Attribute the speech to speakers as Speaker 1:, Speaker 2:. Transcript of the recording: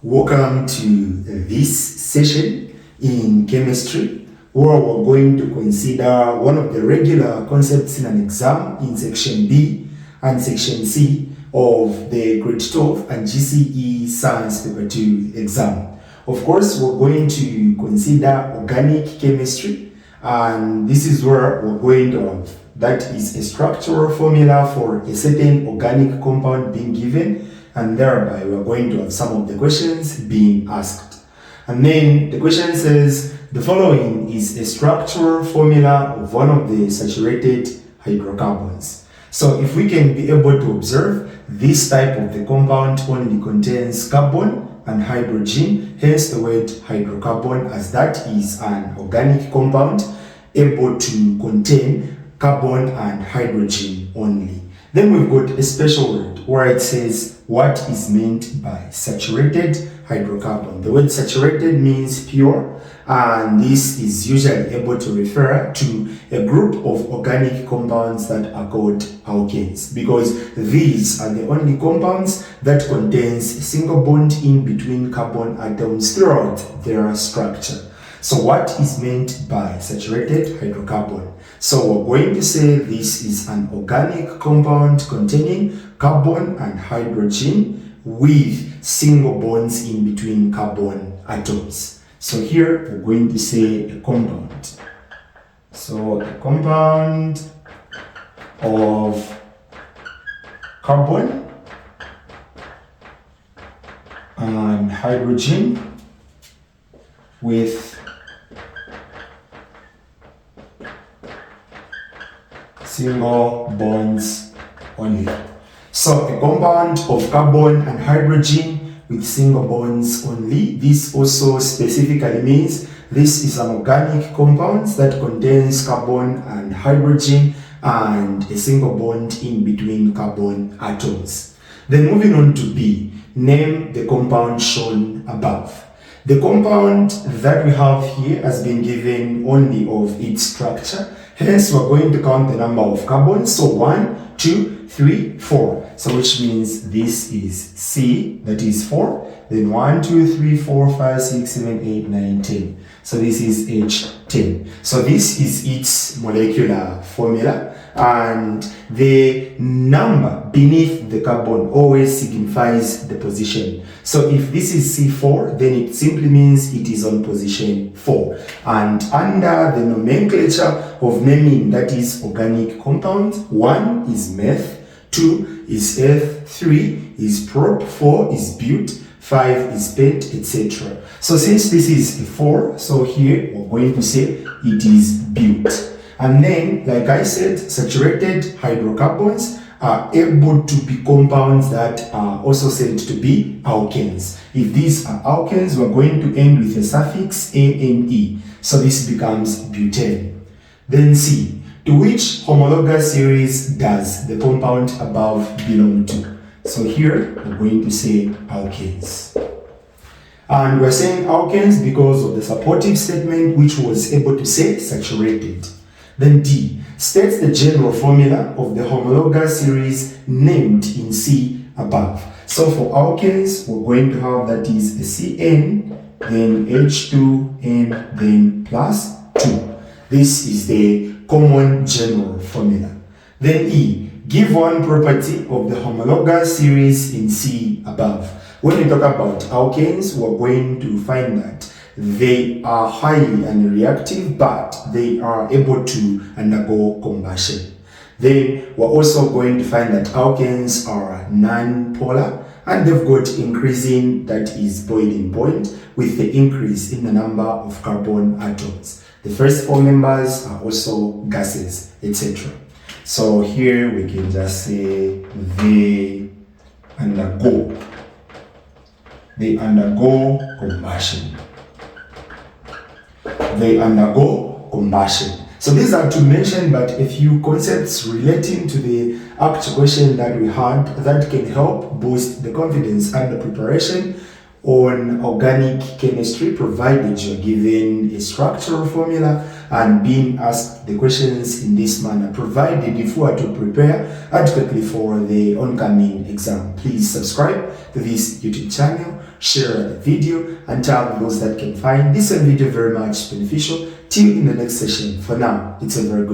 Speaker 1: Welcome to this session in chemistry, where we're going to consider one of the regular concepts in an exam in section B and section C of the grade 12 and GCE science paper 2 exam. Of course, we're going to consider organic chemistry, and this is where we're going to have that is a structural formula for a certain organic compound being given, and thereby we're going to have some of the questions being asked. And then the question says, the following is a structural formula of one of the saturated hydrocarbons. So if we can be able to observe, this type of the compound only contains carbon and hydrogen, hence the word hydrocarbon, as that is an organic compound able to contain carbon and hydrogen only. Then we've got a special word where it says what is meant by saturated hydrocarbon. The word saturated means pure, and this is usually able to refer to a group of organic compounds that are called alkenes, because these are the only compounds that contains a single bond in between carbon atoms throughout their structure. So what is meant by saturated hydrocarbon? So we're going to say this is an organic compound containing carbon and hydrogen with single bonds in between carbon atoms. So here we're going to say a compound. So a compound of carbon and hydrogen with single bonds only. So a compound of carbon and hydrogen with single bonds only. This also specifically means this is an organic compound that contains carbon and hydrogen and a single bond in between carbon atoms. Then moving on to B, name the compound shown above. The compound that we have here has been given only of its structure. Hence, we're going to count the number of carbons. So 1, 2, 3, 4. So which means this is C, that is 4. Then 1, 2, 3, 4, 5, 6, 7, 8, 9, 10. So this is H10. So this is its molecular formula. And the number beneath the carbon always signifies the position. So if this is C4, then it simply means it is on position 4. And under the nomenclature of naming, that is organic compound, 1 is meth, 2 is eth, 3 is prop, 4 is but, 5 is pent, etc. So since this is a 4, so here we're going to say it is but. And then, like I said, saturated hydrocarbons are able to be compounds that are also said to be alkanes. If these are alkanes, we're going to end with a suffix ane. So this becomes butane. Then C, to which homologous series does the compound above belong to? So here we're going to say alkanes. And we're saying alkanes because of the supportive statement which was able to say saturated. Then D, states the general formula of the homologous series named in C above. So for alkanes, we're going to have that is a CN, then H2N, then plus 2. This is the common general formula. Then E, give one property of the homologous series in C above. When we talk about alkanes, we're going to find that they are highly unreactive, but they are able to undergo combustion. Then we're also going to find that alkanes are non-polar, and they've got increasing, that is boiling point, with the increase in the number of carbon atoms. The first 4 members are also gases, etc. So here we can just say they undergo combustion. They undergo combustion. So these are to mention, but a few concepts relating to the actual question that we had that can help boost the confidence and the preparation on organic chemistry, provided you're given a structural formula and being asked the questions in this manner, provided if you are to prepare adequately for the oncoming exam. Please subscribe to this YouTube channel share the video, and tag those that can find this video very much beneficial. Till in the next session. For now, it's a very good